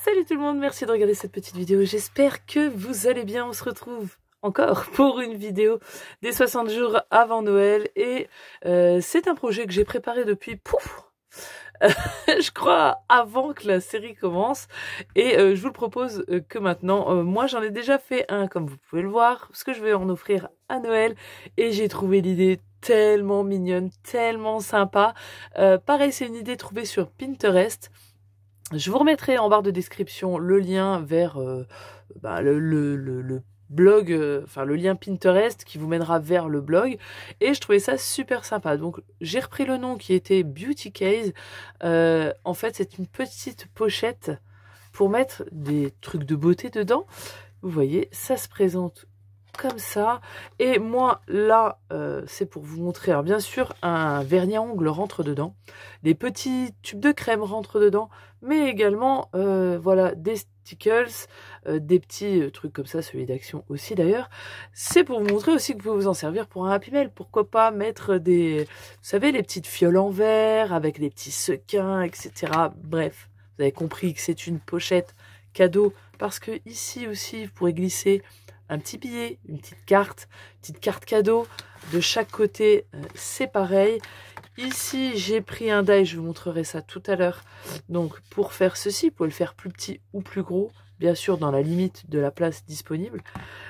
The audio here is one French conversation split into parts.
Salut tout le monde, merci de regarder cette petite vidéo, j'espère que vous allez bien. On se retrouve encore pour une vidéo des 60 jours avant Noël et c'est un projet que j'ai préparé depuis je crois avant que la série commence et je vous le propose que maintenant. Moi j'en ai déjà fait un, comme vous pouvez le voir, parce que je vais en offrir à Noël et j'ai trouvé l'idée tellement mignonne, tellement sympa. Pareil, c'est une idée trouvée sur Pinterest. Je vous remettrai en barre de description le lien vers le blog, enfin le lien Pinterest qui vous mènera vers le blog. Et je trouvais ça super sympa. Donc j'ai repris le nom qui était Beauty Case. En fait, c'est une petite pochette pour mettre des trucs de beauté dedans. Vous voyez, ça se présente comme ça. Et moi là c'est pour vous montrer, alors bien sûr un vernis à ongles rentre dedans, des petits tubes de crème rentrent dedans, mais également voilà, des stickers, des petits trucs comme ça, celui d'Action aussi d'ailleurs. C'est pour vous montrer aussi que vous pouvez vous en servir pour un Happy Mail. Pourquoi pas mettre des, vous savez, les petites fioles en verre avec des petits sequins, etc. Bref, vous avez compris que c'est une pochette cadeau, parce que ici aussi vous pourrez glisser un petit billet, une petite carte cadeau. De chaque côté, c'est pareil. Ici, j'ai pris un die, je vous montrerai ça tout à l'heure. Donc, pour faire ceci, vous pouvez le faire plus petit ou plus gros, bien sûr, dans la limite de la place disponible.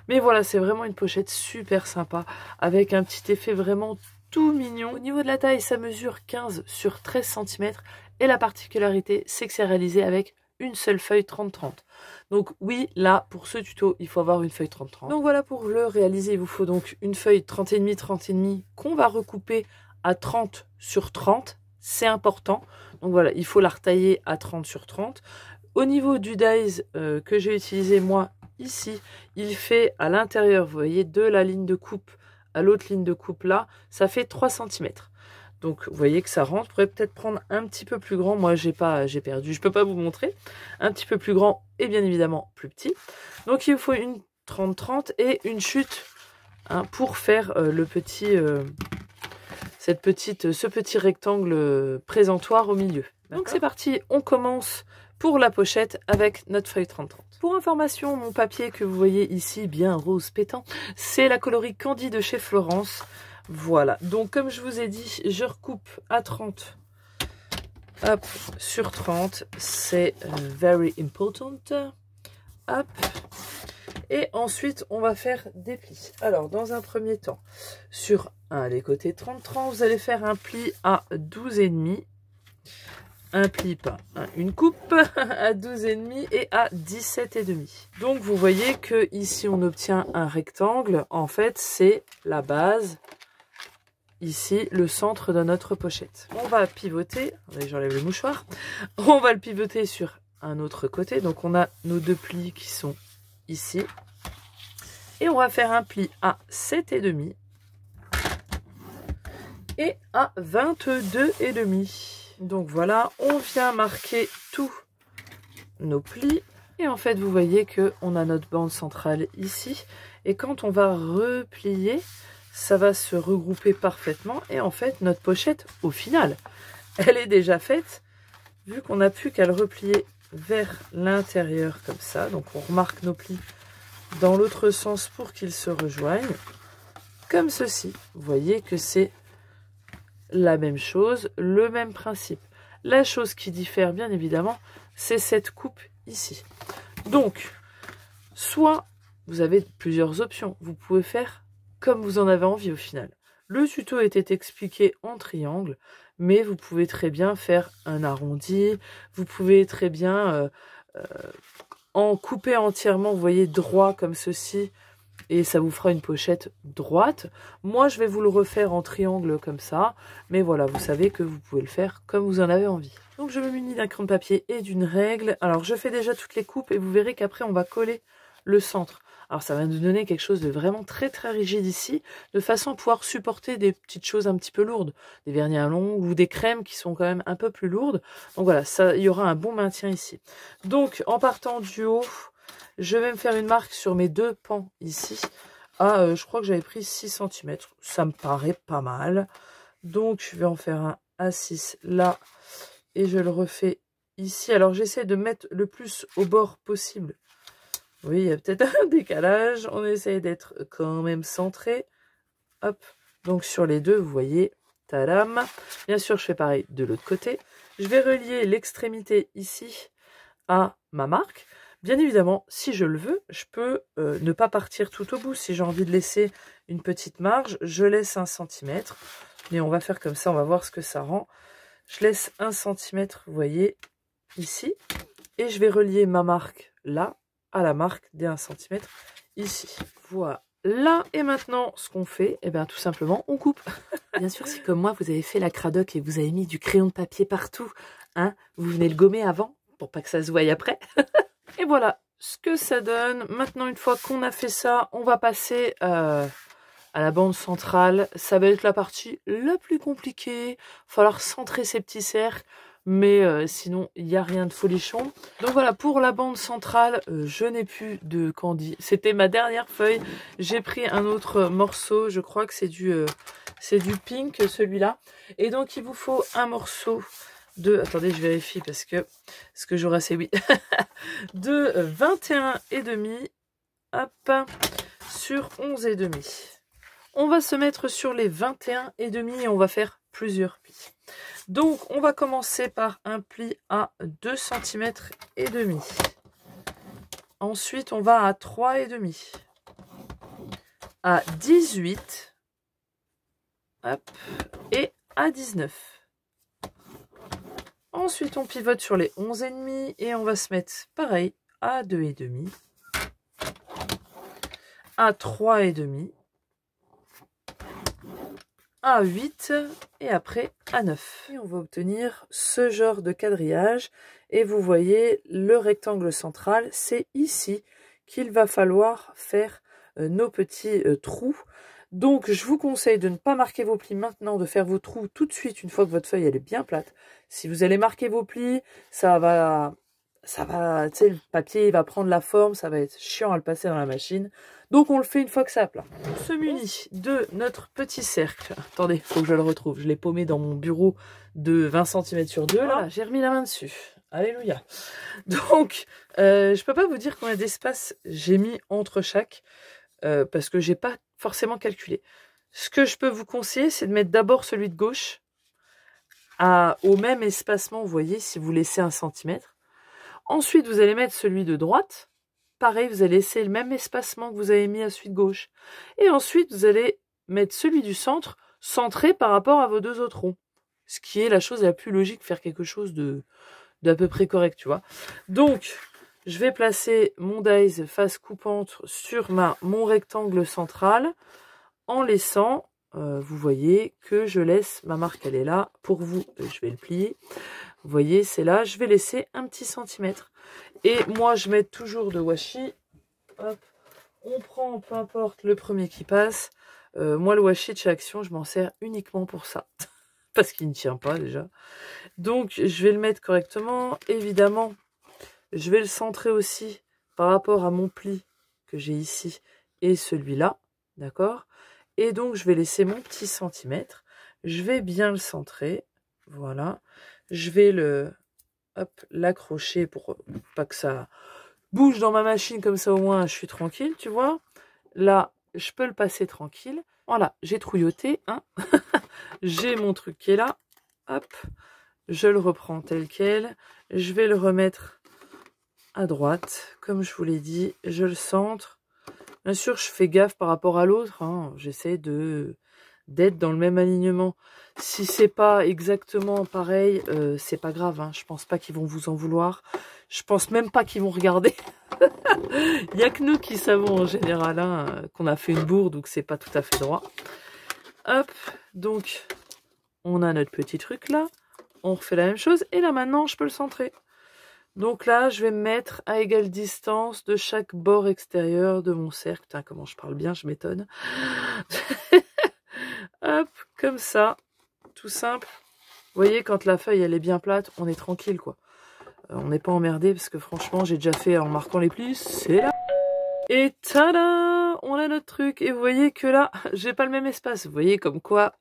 Mais voilà, c'est vraiment une pochette super sympa, avec un petit effet vraiment tout mignon. Au niveau de la taille, ça mesure 15 sur 13 cm. Et la particularité, c'est que c'est réalisé avec une seule feuille 30-30. Donc oui, là, pour ce tuto, il faut avoir une feuille 30-30. Donc voilà, pour le réaliser, il vous faut donc une feuille 30,5 qu'on va recouper à 30 sur 30. C'est important. Donc voilà, il faut la retailler à 30 sur 30. Au niveau du dies que j'ai utilisé moi ici, il fait à l'intérieur, vous voyez, de la ligne de coupe à l'autre ligne de coupe là, ça fait 3 cm. Donc, vous voyez que ça rentre. Vous pourrez peut-être prendre un petit peu plus grand. Moi, j'ai perdu. Je peux pas vous montrer. Un petit peu plus grand et bien évidemment plus petit. Donc, il vous faut une 30-30 et une chute pour faire le petit, ce petit rectangle présentoir au milieu. Donc, c'est parti. On commence pour la pochette avec notre feuille 30-30. Pour information, mon papier que vous voyez ici, bien rose pétant, c'est la coloris Candy de chez Florence. Voilà, donc comme je vous ai dit, je recoupe à 30, hop, sur 30, c'est very important, hop, et ensuite on va faire des plis. Alors dans un premier temps, sur les côtés 30-30, vous allez faire un pli à 12,5, un pli, pas une coupe, à 12,5 et à 17,5. Donc vous voyez que ici on obtient un rectangle, en fait c'est la base. Ici, le centre de notre pochette. On va pivoter, j'enlève le mouchoir, on va le pivoter sur un autre côté. Donc on a nos deux plis qui sont ici. Et on va faire un pli à 7,5 et à 22,5. Donc voilà, on vient marquer tous nos plis. Et en fait, vous voyez qu'on a notre bande centrale ici. Et quand on va replier, ça va se regrouper parfaitement. Et en fait, notre pochette, au final, elle est déjà faite, vu qu'on n'a plus qu'à le replier vers l'intérieur comme ça. Donc, on remarque nos plis dans l'autre sens pour qu'ils se rejoignent, comme ceci. Vous voyez que c'est la même chose, le même principe. La chose qui diffère, bien évidemment, c'est cette coupe ici. Donc, soit vous avez plusieurs options. Vous pouvez faire comme vous en avez envie au final. Le tuto était expliqué en triangle, mais vous pouvez très bien faire un arrondi, vous pouvez très bien en couper entièrement, vous voyez, droit comme ceci, et ça vous fera une pochette droite. Moi, je vais vous le refaire en triangle comme ça, mais voilà, vous savez que vous pouvez le faire comme vous en avez envie. Donc, je me munis d'un crayon de papier et d'une règle. Alors, je fais déjà toutes les coupes et vous verrez qu'après, on va coller le centre. Alors ça va nous donner quelque chose de vraiment très très rigide ici, de façon à pouvoir supporter des petites choses un petit peu lourdes, des vernis à ongles ou des crèmes qui sont quand même un peu plus lourdes. Donc voilà, ça, il y aura un bon maintien ici. Donc en partant du haut, je vais me faire une marque sur mes deux pans ici. Je crois que j'avais pris 6 cm, ça me paraît pas mal. Donc je vais en faire un à 6 là, et je le refais ici. Alors j'essaie de mettre le plus au bord possible. Oui, il y a peut-être un décalage. On essaye d'être quand même centré. Hop, donc sur les deux, vous voyez, tadam. Bien sûr, je fais pareil de l'autre côté. Je vais relier l'extrémité ici à ma marque. Bien évidemment, si je le veux, je peux ne pas partir tout au bout. Si j'ai envie de laisser une petite marge, je laisse 1 cm. Mais on va faire comme ça, on va voir ce que ça rend. Je laisse 1 cm, vous voyez, ici. Et je vais relier ma marque là, à la marque des 1 cm ici. Voilà. Là, et maintenant, ce qu'on fait, eh bien, tout simplement, on coupe. Bien sûr, si comme moi, vous avez fait la cradoc et que vous avez mis du crayon de papier partout, hein, vous venez le gommer avant, pour pas que ça se voie après. Et voilà ce que ça donne. Maintenant, une fois qu'on a fait ça, on va passer à la bande centrale. Ça va être la partie la plus compliquée. Il va falloir centrer ces petits cercles. Mais sinon, il n'y a rien de folichon. Donc voilà, pour la bande centrale, je n'ai plus de candy. C'était ma dernière feuille. J'ai pris un autre morceau. Je crois que c'est du pink, celui-là. Et donc, il vous faut un morceau de... Attendez, je vérifie parce que ce que j'aurai, c'est oui. De 21,5. Hop, sur 11,5. On va se mettre sur les 21,5 et on va faire plusieurs plis. Donc, on va commencer par un pli à 2,5 cm. Ensuite, on va à 3,5. À 18. Hop, et à 19. Ensuite, on pivote sur les 11,5 et on va se mettre pareil à 2,5. À 3,5. À 8 et après à 9. Et on va obtenir ce genre de quadrillage. Et vous voyez, le rectangle central, c'est ici qu'il va falloir faire nos petits trous. Donc, je vous conseille de ne pas marquer vos plis maintenant, de faire vos trous tout de suite, une fois que votre feuille elle est bien plate. Si vous allez marquer vos plis, ça va, tu sais, le papier il va prendre la forme, ça va être chiant à le passer dans la machine. Donc, on le fait une fois que ça a plat. On se munit de notre petit cercle. Attendez, il faut que je le retrouve. Je l'ai paumé dans mon bureau de 20 cm sur 2. Là, j'ai remis la main dessus. Alléluia. Donc, je peux pas vous dire combien d'espace j'ai mis entre chaque, parce que j'ai pas forcément calculé. Ce que je peux vous conseiller, c'est de mettre d'abord celui de gauche au même espacement, vous voyez, si vous laissez 1 cm. Ensuite, vous allez mettre celui de droite. Pareil, vous allez laisser le même espacement que vous avez mis à celui de gauche. Et ensuite, vous allez mettre celui du centre centré par rapport à vos deux autres ronds. Ce qui est la chose la plus logique, faire quelque chose d'à peu près correct, tu vois. Donc, je vais placer mon dies face coupante sur mon rectangle central en laissant, vous voyez, que je laisse, ma marque elle est là, pour vous, je vais le plier. Vous voyez, c'est là, je vais laisser un petit centimètre. Et moi, je mets toujours de washi. Hop, on prend, peu importe, le premier qui passe. Moi, le washi de chez Action, je m'en sers uniquement pour ça. Parce qu'il ne tient pas déjà. Donc, je vais le mettre correctement. Évidemment, je vais le centrer aussi par rapport à mon pli que j'ai ici et celui-là. D'accord? Et donc, je vais laisser mon petit centimètre. Je vais bien le centrer. Voilà. Je vais l'accrocher pour pas que ça bouge dans ma machine. Comme ça, au moins, je suis tranquille, tu vois. Là, je peux le passer tranquille. Voilà, j'ai trouilloté. Hein. J'ai mon truc qui est là. Hop. Je le reprends tel quel. Je vais le remettre à droite. Comme je vous l'ai dit, je le centre. Bien sûr, je fais gaffe par rapport à l'autre. Hein. J'essaie d'être dans le même alignement. Si c'est pas exactement pareil, c'est pas grave. Hein. Je pense pas qu'ils vont vous en vouloir. Je pense même pas qu'ils vont regarder. Il y a que nous qui savons en général hein, qu'on a fait une bourde ou que c'est pas tout à fait droit. Hop, donc on a notre petit truc là. On refait la même chose. Et là maintenant, je peux le centrer. Donc là, je vais me mettre à égale distance de chaque bord extérieur de mon cercle. Putain, comment je parle bien, je m'étonne. Hop, comme ça. Tout simple. Vous voyez, quand la feuille, elle est bien plate, on est tranquille, quoi. On n'est pas emmerdé, parce que franchement, j'ai déjà fait en marquant les plis. C'est là. Et tada! On a notre truc. Et vous voyez que là, j'ai pas le même espace. Vous voyez, comme quoi,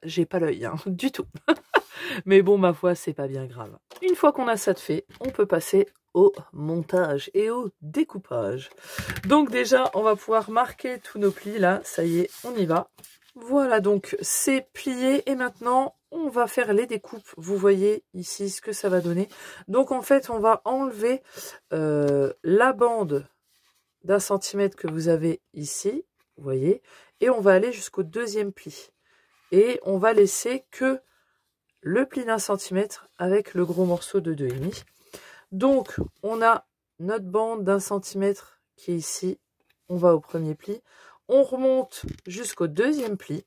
j'ai pas l'œil, hein, du tout. Mais bon, ma foi, c'est pas bien grave. Une fois qu'on a ça de fait, on peut passer au montage et au découpage. Donc déjà, on va pouvoir marquer tous nos plis là. Ça y est, on y va. Voilà, donc c'est plié et maintenant on va faire les découpes. Vous voyez ici ce que ça va donner. Donc en fait, on va enlever la bande d'1 centimètre que vous avez ici, vous voyez, et on va aller jusqu'au deuxième pli. Et on va laisser que le pli d'1 centimètre avec le gros morceau de 2,5. Donc on a notre bande d'1 centimètre qui est ici. On va au premier pli. On remonte jusqu'au deuxième pli.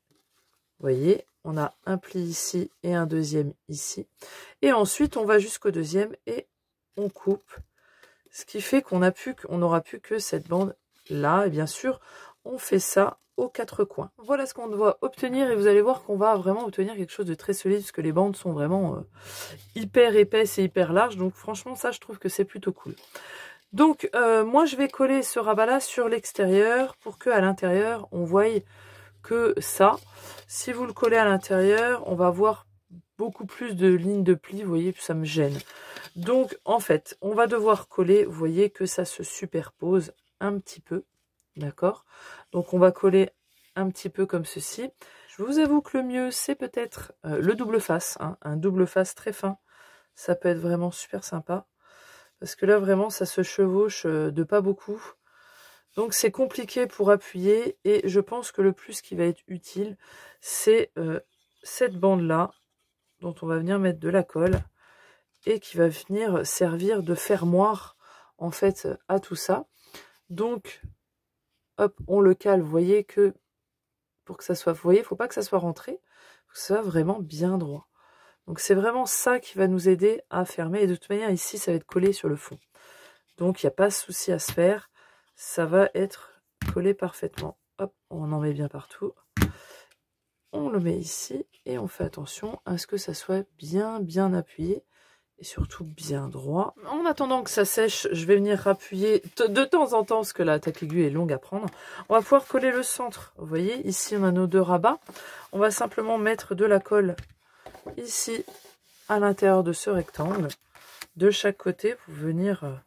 Vous voyez, on a un pli ici et un deuxième ici. Et ensuite, on va jusqu'au deuxième et on coupe. Ce qui fait qu'on n'aura plus que cette bande là. Et bien sûr, on fait ça aux 4 coins. Voilà ce qu'on doit obtenir et vous allez voir qu'on va vraiment obtenir quelque chose de très solide parce que les bandes sont vraiment hyper épaisses et hyper larges. Donc franchement, ça, je trouve que c'est plutôt cool. Donc, moi, je vais coller ce rabat-là sur l'extérieur pour qu'à l'intérieur, on voie que ça. Si vous le collez à l'intérieur, on va avoir beaucoup plus de lignes de plis, vous voyez, ça me gêne. Donc, en fait, on va devoir coller, vous voyez que ça se superpose un petit peu, d'accord? Donc, on va coller un petit peu comme ceci. Je vous avoue que le mieux, c'est peut-être le double face, hein, un double face très fin. Ça peut être vraiment super sympa. Parce que là, vraiment, ça se chevauche de pas beaucoup. Donc, c'est compliqué pour appuyer. Et je pense que le plus qui va être utile, c'est cette bande-là, dont on va venir mettre de la colle. Et qui va venir servir de fermoir, en fait, à tout ça. Donc, hop, on le cale. Vous voyez que, pour que ça soit... Vous voyez, il ne faut pas que ça soit rentré. Il faut que ça soit vraiment bien droit. Donc c'est vraiment ça qui va nous aider à fermer. Et de toute manière, ici, ça va être collé sur le fond. Donc il n'y a pas de souci à se faire. Ça va être collé parfaitement. Hop, on en met bien partout. On le met ici et on fait attention à ce que ça soit bien appuyé. Et surtout bien droit. En attendant que ça sèche, je vais venir appuyer de temps en temps, parce que la taille aiguë est longue à prendre. On va pouvoir coller le centre. Vous voyez, ici on a nos 2 rabats. On va simplement mettre de la colle ici à l'intérieur de ce rectangle de chaque côté pour venir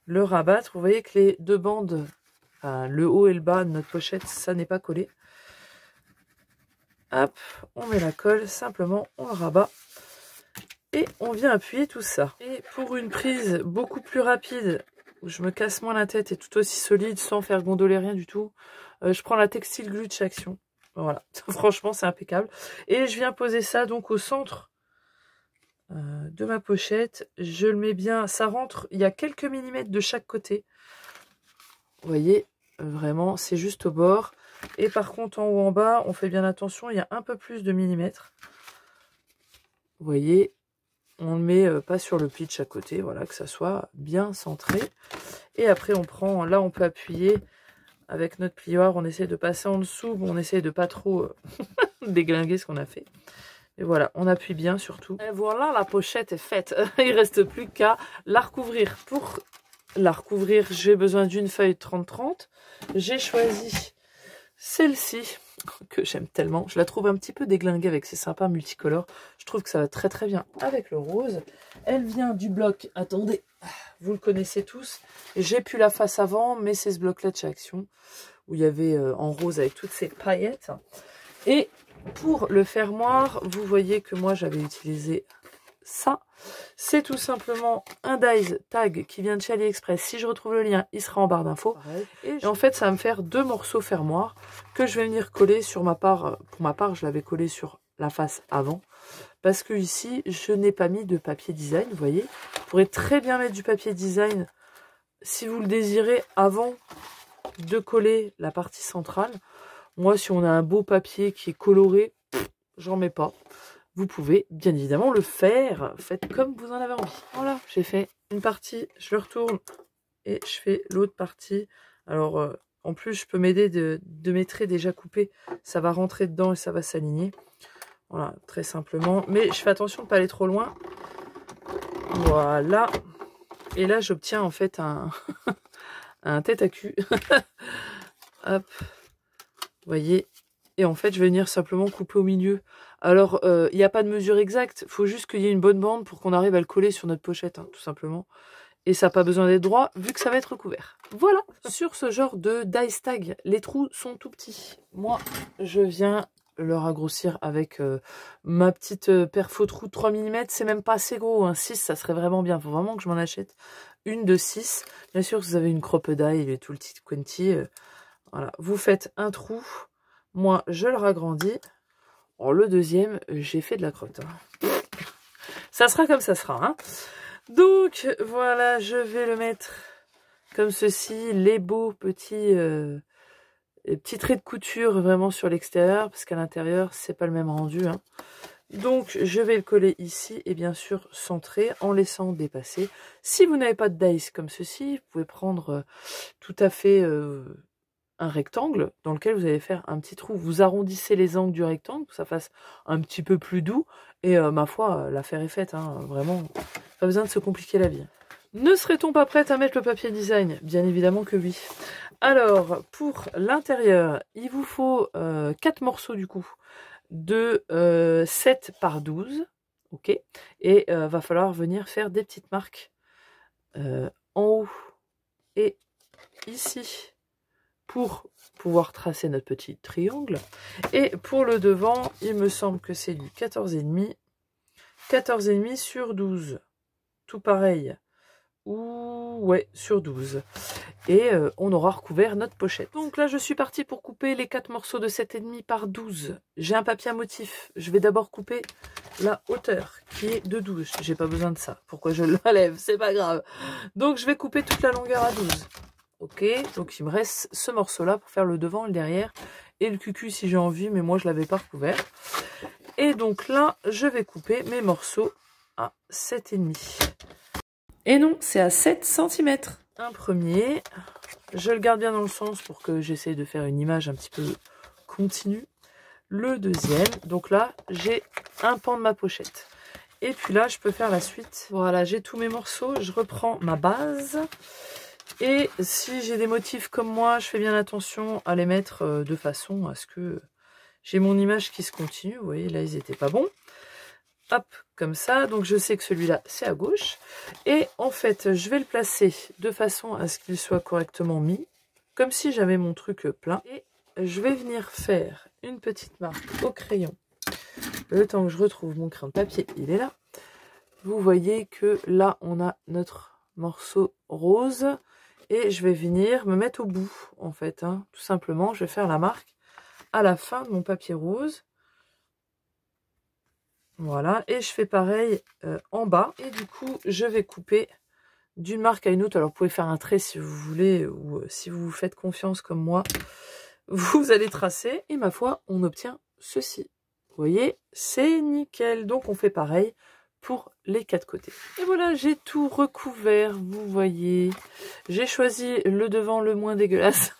le rabattre. Vous voyez que les 2 bandes, le haut et le bas de notre pochette, ça n'est pas collé. Hop, on met la colle, simplement on le rabat et on vient appuyer tout ça. Et pour une prise beaucoup plus rapide, où je me casse moins la tête et tout aussi solide sans faire gondoler rien du tout, je prends la Textile Glue de chez Action. Voilà, franchement c'est impeccable. Et je viens poser ça donc au centre de ma pochette. Je le mets bien, ça rentre, il y a quelques millimètres de chaque côté. Vous voyez, vraiment c'est juste au bord. Et par contre en haut en bas, on fait bien attention, il y a un peu plus de millimètres. Vous voyez, on le met pas sur le pli de chaque côté, voilà, que ça soit bien centré. Et après on prend, là on peut appuyer avec notre plioir, on essaie de passer en dessous, on essaie de pas trop déglinguer ce qu'on a fait. Et voilà, on appuie bien surtout. Et voilà, la pochette est faite. Il ne reste plus qu'à la recouvrir. Pour la recouvrir, j'ai besoin d'une feuille 30-30. J'ai choisi celle-ci, que j'aime tellement. Je la trouve un petit peu déglinguée avec ses sympas multicolores. Je trouve que ça va très bien avec le rose. Elle vient du bloc, attendez, vous le connaissez tous. J'ai pu la face avant, mais c'est ce bloc-là de chez Action, où il y avait en rose avec toutes ces paillettes. Et pour le fermoir, vous voyez que moi j'avais utilisé ça. C'est tout simplement un dies tag qui vient de chez AliExpress. Si je retrouve le lien, il sera en barre d'infos. Et en fait, ça va me faire 2 morceaux fermoirs que je vais venir coller sur ma part. Pour ma part, je l'avais collé sur la face avant. Parce que ici, je n'ai pas mis de papier design, vous voyez. Vous pourrez très bien mettre du papier design si vous le désirez avant de coller la partie centrale. Moi, si on a un beau papier qui est coloré, j'en mets pas. Vous pouvez bien évidemment le faire. Faites comme vous en avez envie. Voilà, j'ai fait une partie, je le retourne et je fais l'autre partie. Alors, en plus, je peux m'aider de mes traits déjà coupés. Ça va rentrer dedans et ça va s'aligner. Voilà, très simplement. Mais je fais attention de ne pas aller trop loin. Voilà. Et là, j'obtiens en fait un, un tête à cul. Hop. Vous voyez, et en fait je vais venir simplement couper au milieu Alors, il n'y a pas de mesure exacte, il faut juste qu'il y ait une bonne bande pour qu'on arrive à le coller sur notre pochette, hein, tout simplement. Et ça n'a pas besoin d'être droit, vu que ça va être recouvert. Voilà. Sur ce genre de dice tag, les trous sont tout petits. Moi, je viens le ragrossir avec ma petite perfo trou 3 mm. C'est même pas assez gros, hein. 6, ça serait vraiment bien. Faut vraiment que je m'en achète une de 6. Bien sûr, vous avez une crocodile et tout le petit quanti. Voilà. Vous faites un trou. Moi, je le ragrandis. Oh, le deuxième, j'ai fait de la crotte. Hein. Ça sera comme ça sera, hein. Donc, voilà, je vais le mettre comme ceci, les beaux petits traits de couture vraiment sur l'extérieur, parce qu'à l'intérieur, c'est pas le même rendu. Hein. Donc, je vais le coller ici, et bien sûr, centrer en laissant dépasser. Si vous n'avez pas de dice comme ceci, vous pouvez prendre tout à fait un rectangle dans lequel vous allez faire un petit trou. Vous arrondissez les angles du rectangle, pour que ça fasse un petit peu plus doux, et ma foi, l'affaire est faite, hein, vraiment. Pas besoin de se compliquer la vie. Ne serait-on pas prête à mettre le papier design? Bien évidemment que oui. Alors, pour l'intérieur, il vous faut 4 morceaux du coup de 7 par 12. Ok. Et va falloir venir faire des petites marques en haut et ici pour pouvoir tracer notre petit triangle. Et pour le devant, il me semble que c'est du 14,5. 14,5 sur 12. Tout pareil. Ou ouais, sur 12. Et on aura recouvert notre pochette. Donc là, je suis partie pour couper les 4 morceaux de 7,5 par 12. J'ai un papier à motif. Je vais d'abord couper la hauteur, qui est de 12. J'ai pas besoin de ça. Pourquoi je l'enlève? C'est pas grave. Donc je vais couper toute la longueur à 12. Ok, donc il me reste ce morceau-là pour faire le devant, le derrière et le cucu si j'ai envie, mais moi je l'avais pas recouvert. Et donc là, je vais couper mes morceaux à 7,5. Et non, c'est à 7 cm. Un premier, je le garde bien dans le sens pour que j'essaye de faire une image un petit peu continue. Le deuxième, donc là, j'ai un pan de ma pochette. Et puis là, je peux faire la suite. Voilà, j'ai tous mes morceaux, je reprends ma base. Et si j'ai des motifs comme moi, je fais bien attention à les mettre de façon à ce que j'ai mon image qui se continue. Vous voyez, là, ils n'étaient pas bons. Hop, comme ça. Donc, je sais que celui-là, c'est à gauche. Et en fait, je vais le placer de façon à ce qu'il soit correctement mis. Comme si j'avais mon truc plein. Et je vais venir faire une petite marque au crayon. Le temps que je retrouve mon crayon de papier, il est là. Vous voyez que là, on a notre morceau rose. Et je vais venir me mettre au bout, en fait. Hein. Tout simplement, je vais faire la marque à la fin de mon papier rose. Voilà. Et je fais pareil en bas. Et du coup, je vais couper d'une marque à une autre. Alors, vous pouvez faire un trait si vous voulez. Ou si vous vous faites confiance comme moi, vous allez tracer. Et ma foi, on obtient ceci. Vous voyez, c'est nickel. Donc, on fait pareil pour les 4 côtés. Et voilà, j'ai tout recouvert, vous voyez. J'ai choisi le devant le moins dégueulasse.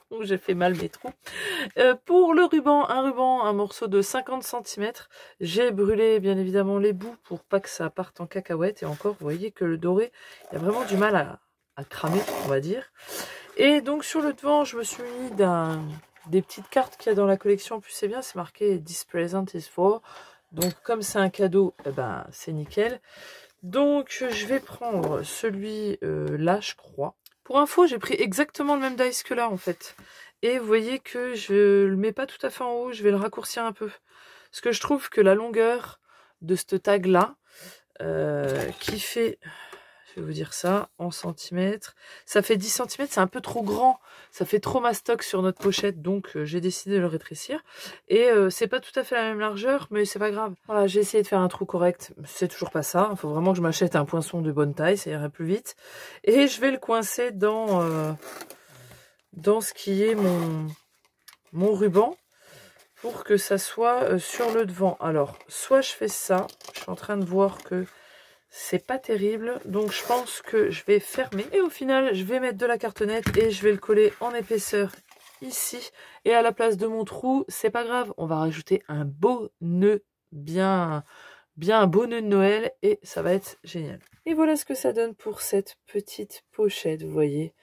Donc j'ai fait mal mes trous. Pour le ruban, un morceau de 50 cm. J'ai brûlé bien évidemment les bouts pour pas que ça parte en cacahuète. Et encore, vous voyez que le doré, il y a vraiment du mal à cramer, on va dire. Et donc sur le devant, je me suis mis des petites cartes qu'il y a dans la collection. En plus c'est bien, c'est marqué « This present is for ». Donc, comme c'est un cadeau, eh ben, c'est nickel. Donc, je vais prendre celui-là, je crois. Pour info, j'ai pris exactement le même dice que là, en fait. Et vous voyez que je le mets pas tout à fait en haut, je vais le raccourcir un peu. Parce que je trouve que la longueur de ce tag-là, qui fait... Je vais vous dire ça, en centimètres. Ça fait 10 cm, c'est un peu trop grand. Ça fait trop mastoc sur notre pochette, donc j'ai décidé de le rétrécir. Et c'est pas tout à fait la même largeur, mais c'est pas grave. Voilà, j'ai essayé de faire un trou correct. C'est toujours pas ça. Il faut vraiment que je m'achète un poinçon de bonne taille, ça irait plus vite. Et je vais le coincer dans ce qui est mon ruban, pour que ça soit sur le devant. Alors, soit je fais ça. Je suis en train de voir que c'est pas terrible, donc je pense que je vais fermer. Et au final, je vais mettre de la cartonnette et je vais le coller en épaisseur ici. Et à la place de mon trou, c'est pas grave, on va rajouter un beau nœud, bien un beau nœud de Noël, et ça va être génial. Et voilà ce que ça donne pour cette petite pochette, vous voyez.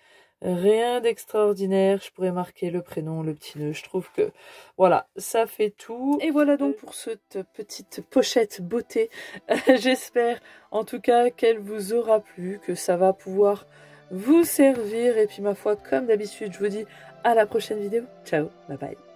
Rien d'extraordinaire, je pourrais marquer le prénom, le petit nœud, je trouve que voilà, ça fait tout. Et voilà donc pour cette petite pochette beauté. J'espère en tout cas qu'elle vous aura plu, que ça va pouvoir vous servir. Et puis ma foi, comme d'habitude, je vous dis à la prochaine vidéo. Ciao, bye bye.